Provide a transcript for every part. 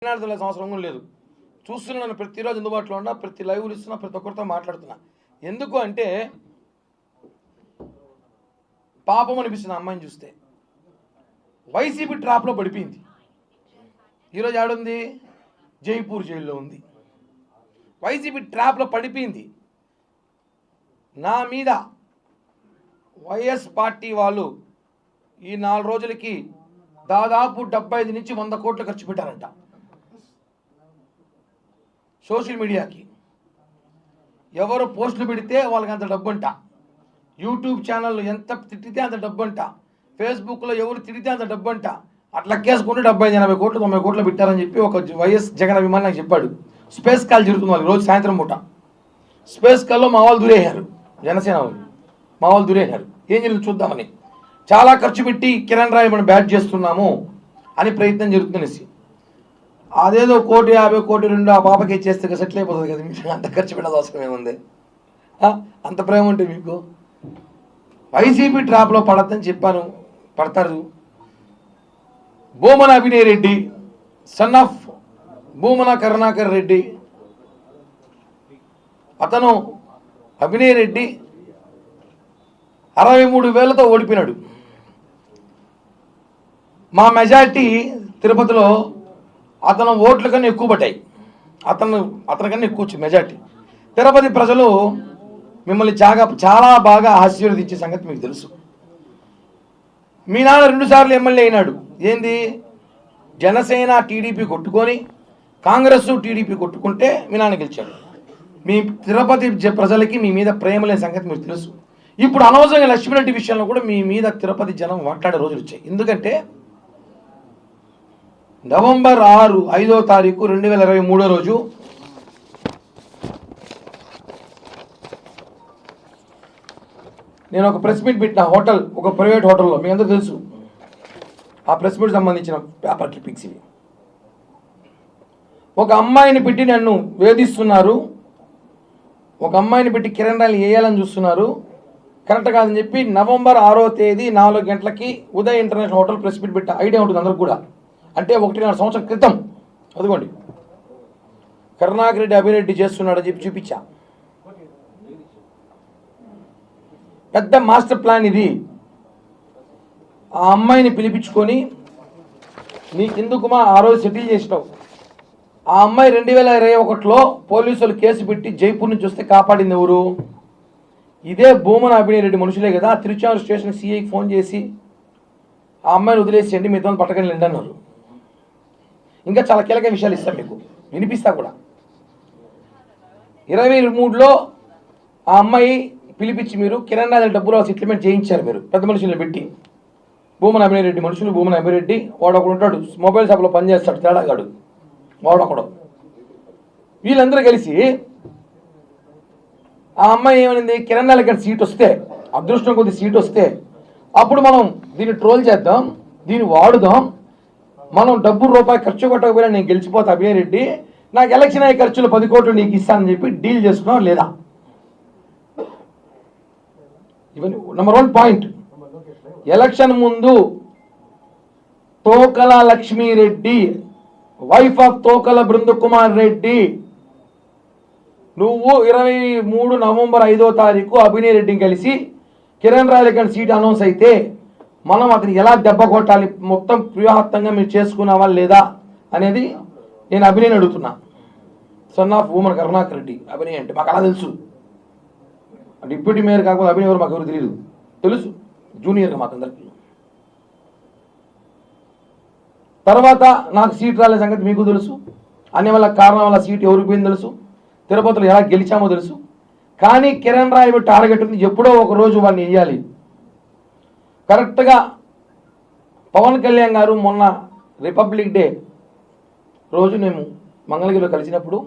అవసరం కూడా లేదు. చూస్తున్నాను ప్రతిరోజు అందుబాటులో ఉన్నా, ప్రతి లైవ్లు ఇస్తున్నా, ప్రతి ఒక్కరితో మాట్లాడుతున్నా. ఎందుకు అంటే పాపం అనిపిస్తుంది అమ్మాయిని చూస్తే. వైసీపీ ట్రాప్లో పడిపోయింది. ఈరోజు ఆడుంది జైపూర్ జైల్లో ఉంది. వైసీపీ ట్రాప్లో పడిపోయింది. నా మీద వైఎస్ పార్టీ వాళ్ళు ఈ 4 రోజులకి దాదాపు 75 నుంచి 100 కోట్లు ఖర్చు పెట్టారంట సోషల్ మీడియాకి. ఎవరు పోస్టులు పెడితే వాళ్ళకి అంత డబ్బు అంట. యూట్యూబ్ ఛానళ్ళు ఎంత తిట్టితే అంత డబ్బు అంట. ఫేస్బుక్లో ఎవరు తిడితే అంత డబ్బు అంట. అట్లా కేసుకుంటే 75-80 కోట్లు 90 కోట్లు పెట్టారని చెప్పి ఒక వైఎస్ జగన్ అభిమాని నాకు చెప్పాడు. స్పేస్ కాల్ జరుగుతుంది వాళ్ళు రోజు సాయంత్రం పూట. స్పేస్ కాల్లో మా వాళ్ళు దూరేశారు, జనసేన వాళ్ళు మా వాళ్ళు దూరేశారు. ఏం జరిగింది చూద్దామని చాలా ఖర్చు పెట్టి కిరణ్ రాయ్ మనం బ్యాట్ చేస్తున్నాము అని ప్రయత్నం జరుగుతుందనేసి. అదేదో 1,50 కోటి 2 ఆ పాపకి ఇచ్చేస్తే సెటిల్ అయిపోతుంది కదా. మీకు అంత ఖర్చు పెట్టాల్సిన అవసరం ఏముంది? అంత ప్రేమ ఉంటే మీకు. వైసీపీ ట్రాప్లో పడద్దని చెప్పాను, పడతారు. భూమన అభినయ్ రెడ్డి సన్ ఆఫ్ భూమన కరుణాకర్ రెడ్డి, అతను అభినయ్ రెడ్డి 63,000తో ఓడిపోయినాడు. మా మెజార్టీ తిరుపతిలో అతను ఓట్ల కన్నా ఎక్కువ పడ్డాయి. అతనికన్నా ఎక్కువ వచ్చింది మెజార్టీ. తిరుపతి ప్రజలు మిమ్మల్ని చాలా బాగా ఆశీర్వదించే సంగతి మీకు తెలుసు. మీ నాన్న 2 సార్లు ఎమ్మెల్యే అయినాడు. ఏంది? జనసేన టీడీపీ కొట్టుకొని కాంగ్రెస్ టీడీపీ కొట్టుకుంటే మీ నాన్న గెలిచాడు. మీ తిరుపతి ప్రజలకి మీ మీద ప్రేమ లేని సంగతి మీకు తెలుసు. ఇప్పుడు అనవసరంగా లక్ష్మీరెడ్డి విషయంలో కూడా మీ మీద తిరుపతి జనం మాట్లాడే రోజులు వచ్చాయి. ఎందుకంటే నవంబర్ 5వ తారీఖు 2023 రోజు నేను ఒక ప్రెస్ మీట్ పెట్టిన హోటల్, ఒక ప్రైవేట్ హోటల్లో, మీ అందరూ తెలుసు. ఆ ప్రెస్ మీట్ సంబంధించిన పేపర్ క్లిప్పింగ్స్ ఇవి. ఒక అమ్మాయిని పెట్టి నన్ను వేధిస్తున్నారు, ఒక అమ్మాయిని పెట్టి కిరణ్ రాయ్ వేయాలని చూస్తున్నారు, కరెక్ట్ కాదని చెప్పి నవంబర్ 6వ తేదీ 4 గంటలకి Uday international hotel press meet పెట్టా. ఐడియా ఉంటుంది అందరికి కూడా. అంటే 1.5 సంవత్సరం క్రితం. అదిగోండి కరుణాకర్ రెడ్డి అభిరెడ్డి చేస్తున్నాడని చెప్పి చూపించా. పెద్ద మాస్టర్ ప్లాన్ ఇది. ఆ అమ్మాయిని పిలిపించుకొని నీకెందుకుమా ఆ రోజు సెటిల్ చేసినావు. ఆ అమ్మాయి 2021లో పోలీసులు కేసు పెట్టి జైపూర్ నుంచి వస్తే కాపాడింది ఎవరు? ఇదే భూమన అభినయ్ రెడ్డి మనుషులే కదా. తిరుచానూరు స్టేషన్ సిఐకి ఫోన్ చేసి ఆ అమ్మాయిని వదిలేసేయండి, మీతో పట్టకండి లేండి అన్నారు. ఇంకా చాలా కీలక విషయాలు ఇస్తాం మీకు, వినిపిస్తా కూడా. 2023లో ఆ అమ్మాయి పిలిపించి మీరు కిరణ్ రాయ్ డబ్బులు సెటిల్మెంట్ చేయించారు. మీరు పెద్ద మనుషులను పెట్టి, భూమన అభినయ్ రెడ్డి మనుషులు, భూమన అభిరెడ్డి వాడు ఒకడు ఉంటాడు, మొబైల్ షాప్లో పనిచేస్తాడు, తేడాగాడు వాడొకడు. వీళ్ళందరూ కలిసి ఆ అమ్మాయి ఏమైంది, కిరణ్ రాయ్ గారి సీట్ వస్తే, అదృష్టం కొద్ది సీట్ వస్తే అప్పుడు మనం దీన్ని ట్రోల్ చేద్దాం, దీన్ని వాడుదాం, మనం రూపాయి ఖర్చు కొట్టకపోయినా నేను గెలిచిపోతా అభినయ్ రెడ్డి, నాకు ఎలక్షన్ అయ్యే ఖర్చులు 10 కోట్లు నీకు ఇస్తానని చెప్పి డీల్ చేసుకున్నాం లేదా? ఇవన్నీ నెంబర్ 1 పాయింట్. ఎలక్షన్ ముందు తోకల లక్ష్మీరెడ్డి, వైఫ్ ఆఫ్ తోకల బృందకుమార్ రెడ్డి, నువ్వు 23 నవంబర్ 5వ తారీఖు అభినయ్ రెడ్డిని కలిసి కిరణ్ రాయ్ గారి సీట్ అనౌన్స్ అయితే మనం అతను ఎలా దెబ్బ కొట్టాలి, మొత్తం వ్యూహాత్మకంగా మీరు చేసుకున్నావా లేదా అనేది నేను అభినయ్ అడుగుతున్నా. సన్ ఆఫ్ భూమన కరుణాకర్ రెడ్డి అభినయ్ అంటే మాకు అలా తెలుసు. డిప్యూటీ మేయర్ కాకపోతే అభినయ్ ఎవరు మాకు ఎవరు తెలియదు, తెలుసు జూనియర్గా మాకు అందరికీ. తర్వాత నాకు సీట్ రాలే సంగతి మీకు తెలుసు. అన్ని వల్ల కారణం వల్ల సీట్ ఎవరికి పోయింది తెలుసు. తిరుపతిలో ఎలా గెలిచామో తెలుసు. కానీ కిరణ్ రాయ్ టార్గెట్ ఉంది, ఎప్పుడో ఒక రోజు వాడిని వేయాలి. కరెక్ట్గా పవన్ కళ్యాణ్ గారు మొన్న రిపబ్లిక్ డే రోజు మేము మంగళగిరిలో కలిసినప్పుడు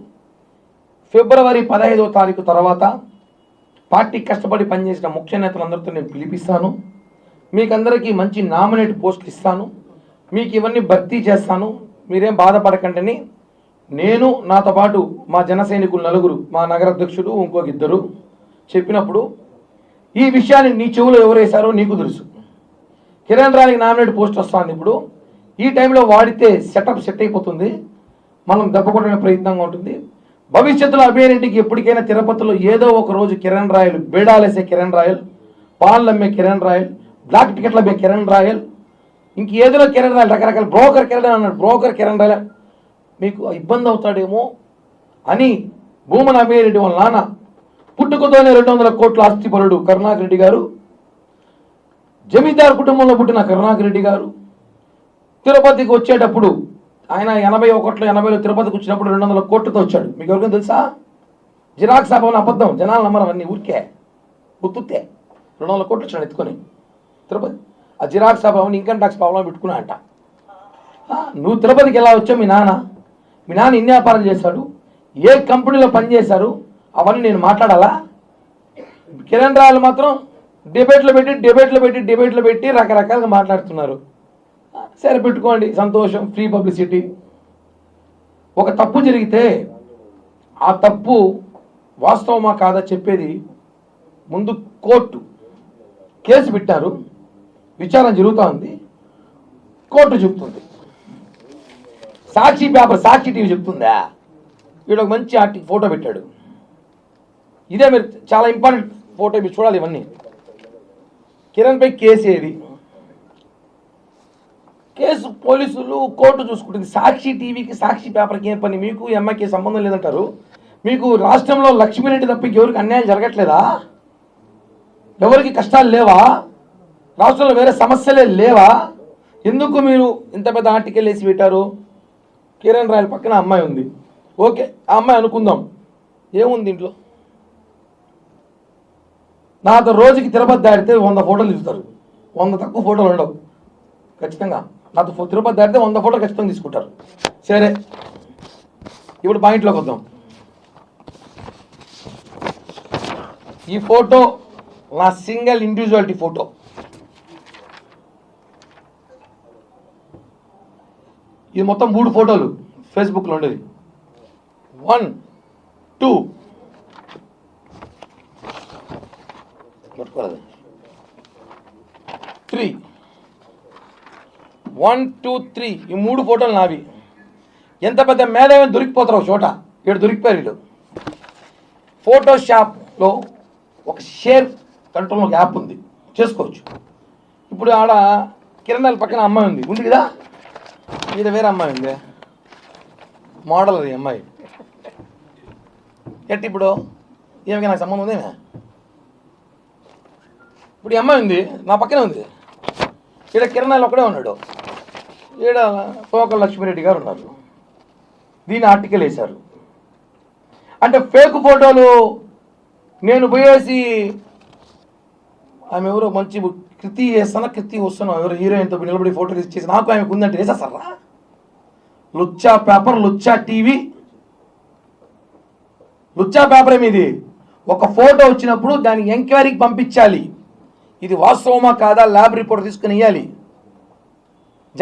ఫిబ్రవరి 15వ తారీఖు తర్వాత పార్టీ కష్టపడి పనిచేసిన ముఖ్య నేతలందరితో నేను పిలిపిస్తాను, మీకందరికీ మంచి నామినేట్ పోస్టులు ఇస్తాను, మీకు ఇవన్నీ భర్తీ చేస్తాను, మీరేం బాధపడకండి. నేను నాతో పాటు మా జన సైనికులు 4, మా నగర అధ్యక్షుడు ఇంకొక 2 చెప్పినప్పుడు ఈ విషయాన్ని నీ చెవులో ఎవరు వేశారో నీకు తెలుసు. కిరణ్ రాయ్కి నామినేట్ పోస్ట్ వస్తుంది. ఇప్పుడు ఈ టైంలో వాడితే సెటప్ సెట్ అయిపోతుంది. మనం దెబ్బకొట్టిన ప్రయత్నంగా ఉంటుంది. భవిష్యత్తులో అభయారెడ్డికి ఎప్పటికైనా తిరుపతిలో ఏదో ఒక రోజు కిరణ్ రాయల్, బేడాలేసే కిరణ్ రాయల్, పాన్లు అమ్మే కిరణ్ రాయల్, బ్లాక్ టికెట్లు అమ్మే కిరణ్ రాయల్, ఇంకేదో కిరణ్ రాయల్, రకరకాల బ్రోకర్ కిరణ్ అన్నాడు, బ్రోకర్ కిరణ్ రాయల్ మీకు ఇబ్బంది అవుతాడేమో అని భూమన అభయారెడ్డి వాళ్ళ నాన్న పుట్టుకతోనే 200 కోట్ల ఆస్తిపరుడు కరుణాకర్ రెడ్డి గారు, జమీందారు కుటుంబంలో పుట్టిన కరుణాకర్ రెడ్డి గారు తిరుపతికి వచ్చేటప్పుడు ఆయన 81-80లో తిరుపతికి వచ్చినప్పుడు 200 కోట్లతో వచ్చాడు. మీకు ఎవరికైనా తెలుసా? జిరాక్స్ అభవన్ అబద్ధం, జనాలు నమ్మరు, అవన్నీ ఊరికే గుర్తుతే. 200 కోట్లు వచ్చాడు ఎత్తుకొని తిరుపతి. ఆ జిరాక్స్ అభవన్ ఇన్కమ్ ట్యాక్స్ ప్రాబ్లం పెట్టుకున్నా అంట. నువ్వు తిరుపతికి ఎలా వచ్చావు? మీ నాన్న ఇన్ని వ్యాపారాలు చేశాడు, ఏ కంపెనీలో పనిచేశారు, అవన్నీ నేను మాట్లాడాలా? కిరణ్ రాయల్ మాత్రం డిబేట్లు పెట్టి రకరకాలుగా మాట్లాడుతున్నారు. సరే పెట్టుకోండి, సంతోషం, ఫ్రీ పబ్లిసిటీ. ఒక తప్పు జరిగితే ఆ తప్పు వాస్తవమా కాదా చెప్పేది ముందు కోర్టు. కేసు పెట్టారు, విచారణ జరుగుతూ ఉంది, కోర్టు చెప్తుంది. సాక్షి పేపర్, సాక్షి టీవీ చెప్తుందా? వీడు ఒక మంచి ఫోటో పెట్టాడు. ఇదే మీరు చాలా ఇంపార్టెంట్ ఫోటో, మీరు చూడాలి ఇవన్నీ. కిరణ్పై కేసు ఏది? కేసు పోలీసులు, కోర్టు చూసుకుంటుంది. సాక్షి టీవీకి, సాక్షి పేపర్కి ఏం పని? మీకు ఎంఐకి సంబంధం లేదంటారు. మీకు రాష్ట్రంలో లక్ష్మీరెడ్డి తప్ప ఎవరికి అన్యాయం జరగట్లేదా? ఎవరికి కష్టాలు లేవా? రాష్ట్రంలో వేరే సమస్యలే లేవా? ఎందుకు మీరు ఇంత పెద్ద ఆర్టికల్ వేసి పెట్టారు? కిరణ్ రాయల్ పక్కన అమ్మాయి ఉంది, ఓకే, ఆ అమ్మాయి అనుకుందాం, ఏముంది ఇంట్లో? నాతో రోజుకి తిరుపతి దాటితే 100 ఫోటోలు ఇస్తారు, 100 తక్కువ ఫోటోలు ఉండవు ఖచ్చితంగా. నాతో తిరుపతి దాటితే 100 ఫోటోలు ఖచ్చితంగా తీసుకుంటారు. సరే, ఇప్పుడు పాయింట్లోకి వద్దాం. ఈ ఫోటో నా సింగిల్ ఇండివిజువాలిటీ ఫోటో. ఇది మొత్తం 3 ఫోటోలు ఫేస్బుక్లో ఉండేది. 1, 2, 3. 1, 2, 3 ఈ 3 ఫోటోలు నావి. ఎంత పెద్ద మేధావి దొరికిపోతారు ఒక చోట. ఇక్కడ దొరికిపోయారు వీళ్ళు. ఫోటోషాప్లో ఒక షేర్ కంట్రోల్ ఒక యాప్ ఉంది, చేసుకోవచ్చు. ఇప్పుడు ఆడ కిరణాల పక్కన అమ్మాయి ఉంది కదా, మీద వేరే అమ్మాయి ఉంది, మోడల్ అది అమ్మాయి. ఎట్టి ఇప్పుడు ఏమిగా నాకు సంబంధం ఉందేమే? ఇప్పుడు ఈ అమ్మాయి ఉంది, నా పక్కనే ఉంది. ఈడ కిరణాలు ఒక్కడే ఉన్నాడు, ఈడ తోకల లక్ష్మీరెడ్డి గారు ఉన్నారు. దీని ఆర్టికల్ వేశారు. అంటే ఫేక్ ఫోటోలు నేను పోయేసి ఆమె ఎవరో మంచి కృతి వేస్తానా, కృతి వస్తున్నావు, ఎవరు హీరోయిన్తో నిలబడి ఫోటోలు ఇచ్చేసి నాకు ఆమెకు ఉందంటే వేసేస్తారా? లుచ్చా పేపర్, లుచ్చా టీవీ, లుచ్చా పేపర్ మీది. ఒక ఫోటో వచ్చినప్పుడు దాన్ని ఎంక్వైరీకి పంపించాలి. ఇది వాస్తవమా కాదా ల్యాబ్ రిపోర్ట్ తీసుకుని ఇవ్వాలి.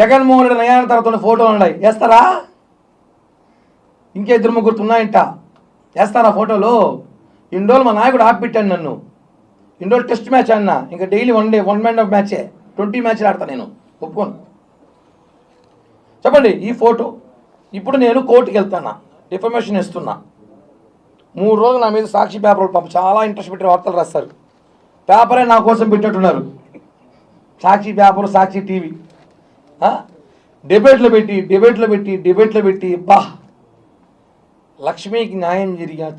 జగన్మోహన్ రెడ్డి నయాన తర్వాత ఫోటోలు ఉన్నాయి, వేస్తారా? ఇంకే 2-3 ఉన్నాయంట, వేస్తారా ఫోటోలు? ఇండోలు మా నాయకుడు ఆపిపెట్టాను నన్ను. ఇండోర్ టెస్ట్ మ్యాచ్ అన్నా, ఇంకా డైలీ 1 డే 1 మ్యాన్ ఆఫ్ మ్యాచే, 20 మ్యాచ్లు ఆడతా నేను, ఒప్పుకోను. చెప్పండి ఈ ఫోటో. ఇప్పుడు నేను కోర్టుకి వెళ్తానా, డిఫర్మేషన్ ఇస్తున్నా. 3 రోజులు నా మీద సాక్షి పేపర్లు పాపం చాలా ఇంట్రెస్ట్ పెట్టి వార్తలు రాస్తారు. పేపరే నా కోసం పెట్టట్టున్నారు. సాక్షి పేపర్, సాక్షి టీవీ డిబేట్లు పెట్టి బా లక్ష్మికి న్యాయం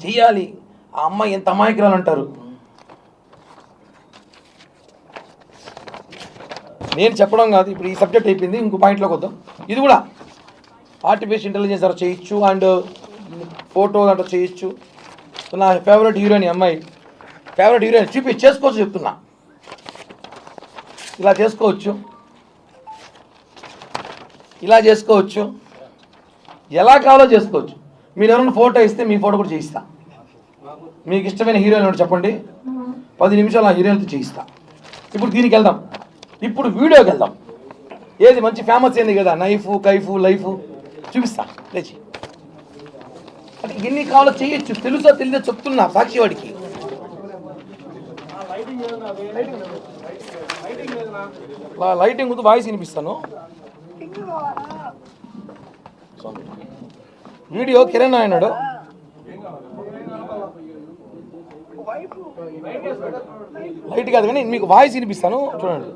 చెయ్యాలి, ఆ అమ్మాయి ఎంత అమాయకురాలు అంటారు. నేను చెప్పడం కాదు, ఇప్పుడు ఈ సబ్జెక్ట్ అయిపోయింది, ఇంకో పాయింట్లోకి వద్దాం. ఇది కూడా ఆర్టిఫిషియల్ ఇంటెలిజెన్స్ అలా చేయొచ్చు, అండ్ ఫోటో అట్లా చేయొచ్చు. నా ఫేవరెట్ హీరోయిన్ అమ్మాయి, ఫేవరెట్ హీరోయిన్ చేసుకోవచ్చు చెప్తున్నా. ఇలా చేసుకోవచ్చు, ఇలా చేసుకోవచ్చు, ఎలా కావాలో చేసుకోవచ్చు. మీరు ఎవరైనా ఫోటో ఇస్తే మీ ఫోటో కూడా చేయిస్తా. మీకు ఇష్టమైన హీరోయిన్ చెప్పండి, 10 నిమిషాలు ఆ హీరోయిన్తో చేయిస్తా. ఇప్పుడు దీనికి వెళ్దాం, ఇప్పుడు వీడియోకి వెళ్దాం. ఏది మంచి ఫేమస్ అయింది కదా, నైఫ్, కైఫ్, లైఫ్ చూపిస్తా లేచి. అంటే ఎన్ని కావాలో చేయొచ్చు, తెలుసో తెలియదో చెప్తున్నా సాక్షి వాడికి. లైటింగ్ ముందు వాయిస్ వినిపిస్తాను. వీడియో కిరణ్ అన్నాడు. లైట్ కాదు కానీ మీకు వాయిస్ వినిపిస్తాను చూడండి.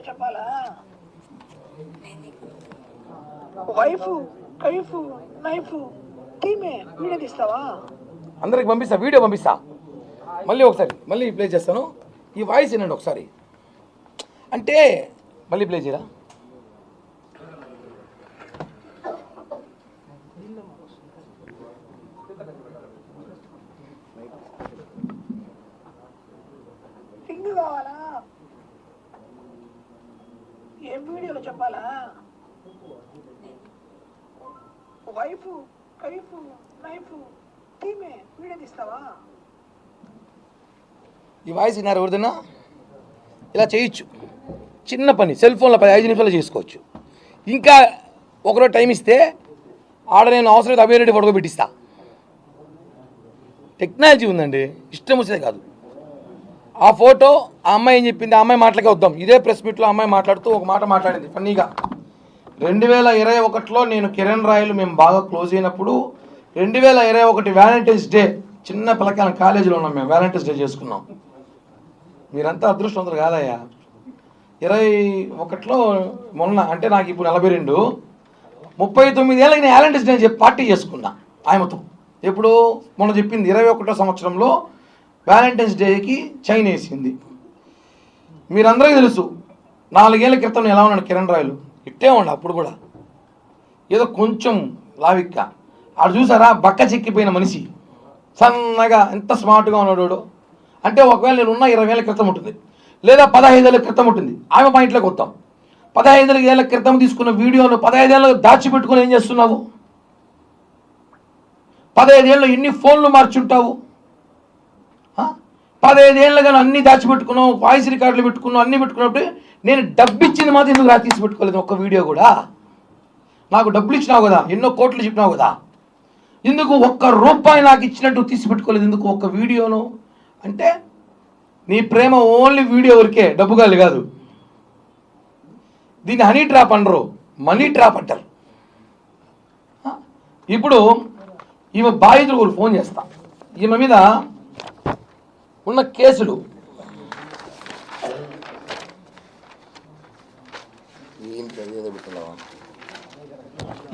చెప్పాలా వైఫ్ కైఫ్ నైఫ్ టీమే వీడియో తీస్తావా? అందరికి పంపిస్తా, వీడియో పంపిస్తా. మళ్ళీ ఒకసారి మళ్ళీ ప్లే చేస్తాను. ఈ వాయిస్ వినండి ఒకసారి. అంటే మళ్ళీ ప్లే చేయరా? రింగ్ కావాలా? ఏం వీడియోలో చెప్పాలా? వైఫ్ కైఫ్ నైఫ్ టీమే వీడియో తీస్తావా? ఈ వాయిస్ విన్నారు ఎవరిదైనా? ఇలా చేయొచ్చు, చిన్న పని, సెల్ ఫోన్లో 5 నిమిషాలు చేసుకోవచ్చు. ఇంకా ఒకరోజు టైం ఇస్తే ఆడ నేను అవసరం అభిరెడ్డి ఫోటో పెట్టిస్తా. టెక్నాలజీ ఉందండి, ఇష్టం వచ్చేదే కాదు. ఆ ఫోటో ఆ అమ్మాయి ఏం చెప్పింది, ఆ అమ్మాయి మాటలకే వద్దాం. ఇదే ప్రెస్ మీట్లో అమ్మాయి మాట్లాడుతూ ఒక మాట మాట్లాడింది ఫన్నీగా. 2021లో నేను కిరణ్ రాయలు మేము బాగా క్లోజ్ అయినప్పుడు 2021 వ్యాలంటైన్స్ డే చిన్న పిల్లకాయల కాలేజీలో ఉన్నాం మేము, వ్యాలంటైన్స్ డే చేసుకున్నాం. మీరంతా అదృష్టవంతులు కాదయ్యా. 21లో మొన్న అంటే నాకు ఇప్పుడు 42, 39 ఏళ్ళకి నేను వ్యాలంటైన్స్ డే చెప్పి పార్టీ చేసుకున్నా ఆయనతో. ఎప్పుడు మొన్న చెప్పింది 21వ సంవత్సరంలో వ్యాలంటైన్స్ డేకి చైన్ వేసింది. మీరందరికీ తెలుసు 4 ఏళ్ల క్రితం ఎలా ఉన్నాడు కిరణ్ రాయలు. ఇట్టే ఉండ అప్పుడు కూడా ఏదో కొంచెం లావిక్క. ఆడు చూసారా బక్క చెక్కిపోయిన మనిషి, సన్నగా ఎంత స్మార్ట్గా ఉన్నాడు. అంటే ఒకవేళ నేను ఉన్న 20 ఏళ్ళ క్రితం ఉంటుంది, లేదా 15 ఏళ్ళ క్రితం ఉంటుంది. ఆమె పాయింట్లోకి వస్తాం. 15 ఏళ్ళ క్రితం తీసుకున్న వీడియోను 15 ఏళ్ళు దాచిపెట్టుకుని ఏం చేస్తున్నావు? 15 ఏళ్ళు ఎన్ని ఫోన్లు మార్చుంటావు? 15 ఏళ్ళుగా అన్ని దాచిపెట్టుకున్నావు, వాయిస్ రికార్డులు పెట్టుకున్నావు, అన్నీ పెట్టుకున్నప్పుడు నేను డబ్బు ఇచ్చింది మాత్రం ఎందుకు తీసి పెట్టుకోలేదు ఒక్క వీడియో కూడా? నాకు డబ్బులు ఇచ్చినావు కదా, ఎన్నో కోట్లు చెప్పినావు కదా, ఎందుకు ఒక్క రూపాయి నాకు ఇచ్చినట్టు తీసి పెట్టుకోలేదు ఎందుకు ఒక్క వీడియోను? అంటే నీ ప్రేమ ఓన్లీ వీడియో వరకే, డబ్బుగాలి కాదు. దీన్ని హనీ ట్రాప్ అనరు, మనీ ట్రాప్ అంటారు. ఇప్పుడు ఈమె బాధితులు కూడా ఫోన్ చేస్తా. ఈమె మీద ఉన్న కేసులు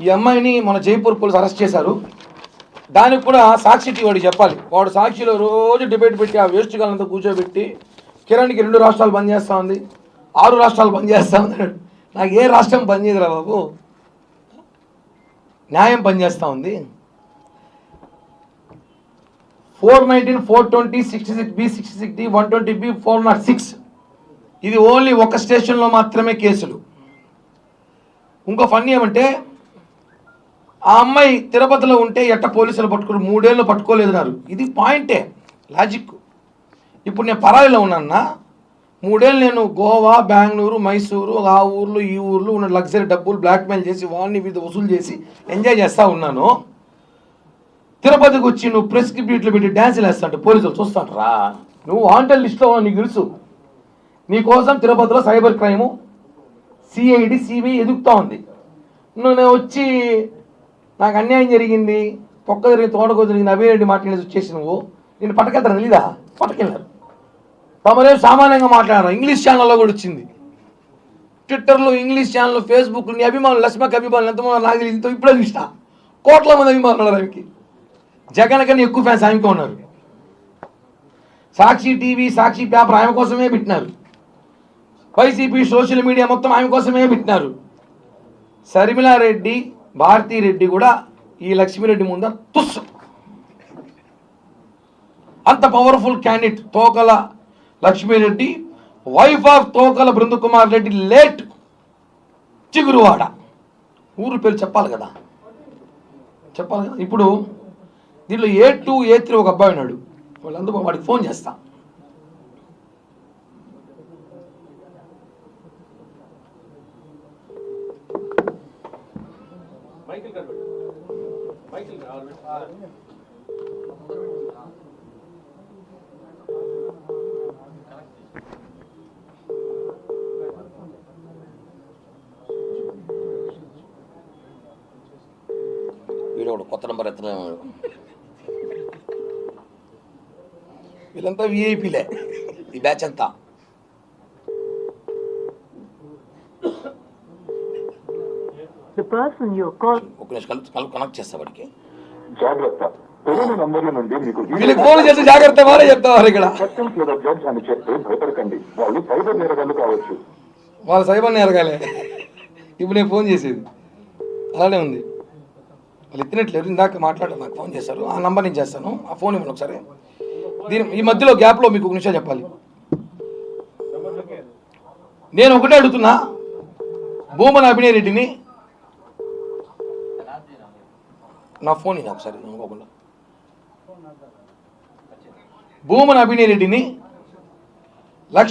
ఈ అమ్మాయిని మన జైపూర్ పోలీసు అరెస్ట్ చేశారు. దానికి కూడా సాక్షి వాడికి చెప్పాలి. వాడు సాక్షిలో రోజు డిబేట్ పెట్టి ఆ వేస్ట్ గాలంతా కూర్చోబెట్టి కిరణ్కి 2 రాష్ట్రాలు బంద్ చేస్తూ ఉంది, 6 రాష్ట్రాలు బంద్ చేస్తూ ఉంది. నాకు ఏ రాష్ట్రం బంద్ చేయదురా బాబు, న్యాయం పనిచేస్తూ ఉంది. 419, 420, 66B, 66D, 120B, 406 ఇది ఓన్లీ ఒక స్టేషన్లో మాత్రమే కేసులు. ఇంకో ఫన్నీ ఏమంటే ఆ అమ్మాయి తిరుపతిలో ఉంటే ఎట్ట పోలీసులు పట్టుకుని 3 ఏళ్ళు పట్టుకోలేదన్నారు. ఇది పాయింటే, లాజిక్. ఇప్పుడు నేను పరాయిలో ఉన్నాన్నా, 3 ఏళ్ళు నేను గోవా, బెంగళూరు, మైసూరు, ఆ ఊర్లు ఈ ఊర్లు ఉన్న లగ్జరీ డబ్బులు బ్లాక్మెయిల్ చేసి వాళ్ళని వీధి వసూలు చేసి ఎంజాయ్ చేస్తూ ఉన్నాను. తిరుపతికి వచ్చి నువ్వు ప్రెస్ క్లిప్లు పెట్టి డ్యాన్సులు వేస్తాంటే పోలీసులు చూస్తాను రా. నువ్వు వాంటెడ్ లిస్ట్లో నీకు తెలుసు. నీకోసం తిరుపతిలో సైబర్ క్రైము, సిఐడి, సిబిఐ ఎదుగుతూ ఉంది. నువ్వు వచ్చి నాకు అన్యాయం జరిగింది, పొక్క జరిగింది, తోటకో జరిగింది, అభిరెడ్డి మాట్లాడేది వచ్చేసి నువ్వు నేను పట్టుకెళ్తాను తెలీదా? పట్టుకెళ్ళారు. తమరేం సామాన్యంగా మాట్లాడారు. ఇంగ్లీష్ ఛానల్లో కూడా వచ్చింది, ట్విట్టర్లో, ఇంగ్లీష్ ఛానల్, ఫేస్బుక్. నీ అభిమానులు లక్ష్మకి అభిమానులు ఎంతమంది నాకు తెలియదు. ఇప్పుడే చూసిన కోట్ల మంది అభిమానులు ఉన్నారు ఆమెకి. జగన్ కన్నా ఎక్కువ ఫ్యాన్స్ ఆమెకే ఉన్నారు. సాక్షి టీవీ, సాక్షి పేపర్ ఆమె కోసమే పెట్టినారు. వైసీపీ సోషల్ మీడియా మొత్తం ఆమె కోసమే పెట్టినారు. శర్మిలారెడ్డి, భారతీరెడ్డి కూడా ఈ లక్ష్మీరెడ్డి ముందు తుస్సు. అంత powerful candidate Tokala Lakshmi Reddy, wife of Tokala Brindakumar Reddy, late Chiguruvada. ఊరు పేరు చెప్పాలి కదా, చెప్పాలి కదా. ఇప్పుడు దీంట్లో A2, A3 ఒక అబ్బాయి ఉన్నాడు. వాళ్ళందరూ వాడికి ఫోన్ చేస్తా. వీడు ఒకడు కొత్త నెంబర్ ఎత్తనే వీళ్ళంతా విఐపీలే ఈ బ్యాచ్ అంతా. The person you're calling. ఒక నిమిషం కనెక్ట్ చేస్తా వాడికి. జాగ్రత్త, తెలియని నంబర్ల నుండి మీకు వీళ్ళకి ఫోన్ చేసి జాగ్రత్త వారే చెప్తావారు ఇక్కడ. కస్టమ్స్ లేదా జడ్జ్ అని చెప్తే భయపడకండి, వాళ్ళు సైబర్ నేరగాళ్ళు కావచ్చు. వాళ్ళ సైబర్ని ఎరగాలి. ఇప్పుడు నేను ఫోన్ చేసేది అలానే ఉంది. వాళ్ళు ఎత్తినట్లేదు. ఇందాక మాట్లాడారు, నాకు ఫోన్ చేశారు. ఆ నంబర్ నేను చేస్తాను. ఆ ఫోన్ ఇవ్వండి ఒకసారి. ఈ మధ్యలో గ్యాప్లో మీకు ఒక నిమిషం చెప్పాలి. నేను ఒకటే అడుగుతున్నా, భూమన అభినయ్ రెడ్డిని నా ఫోన్ ఇది ఒకసారి ఇంకోకుండా. భూమన అభినయ్ రెడ్డిని లక్ష్మి